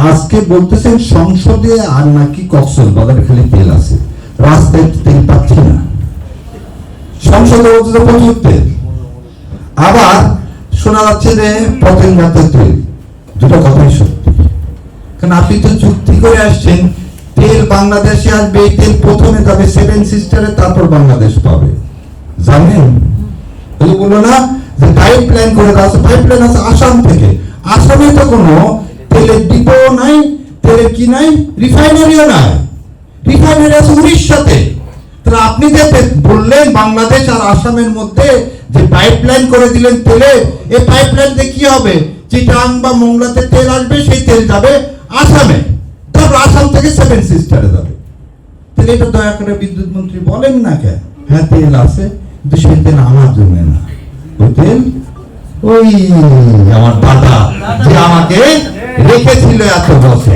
আজকে বলতেছেন সংসদে আর নাকি কক্সবাজারে খালি তেল আছে, রাস্তায় তেল পাচ্ছি না। সংসদে বলতে প্রচুর তেল, আবার শোনা যাচ্ছে যে পতেঙ্গাতে তেল। দুটো কথাই সত্যি, কারণ আপনি তো চুক্তি করে আসছেন তেল বাংলাদেশে আসবে, এই তেল প্রথমে যাবে সেভেন সিস্টারে, তারপর বাংলাদেশ পাবে। জানেন বললো না যে পাইপ লাইন করে দেওয়া আছে, পাইপ লাইন আছে আসাম থেকে। আসামে তো কোনো তেলের ডিপো নাই, তেলের কি নাই, রিফাইনারিও নাই, রিফাইনারি আছে উড়িষ্যাতে। তাহলে আপনি যে বললেন বাংলাদেশ আর আসামের মধ্যে যে পাইপ লাইন করে দিলেন তেলে, এই পাইপ লাইন দিয়ে কি হবে? চিটাং বা মোংলাতে তেল আসবে, সেই তেল যাবে আসামে, তারপর আসাম থেকে সেভেন সিস্টারে যাবে। তাহলে এটা দয়া করে বিদ্যুৎ মন্ত্রী বলেন না কেন? হ্যাঁ তেল আছে, কিন্তু সেই তেল আমার জন্য না, ওই তেল ওই আমার দাদা যে আমাকে রেখেছিল এত বছর।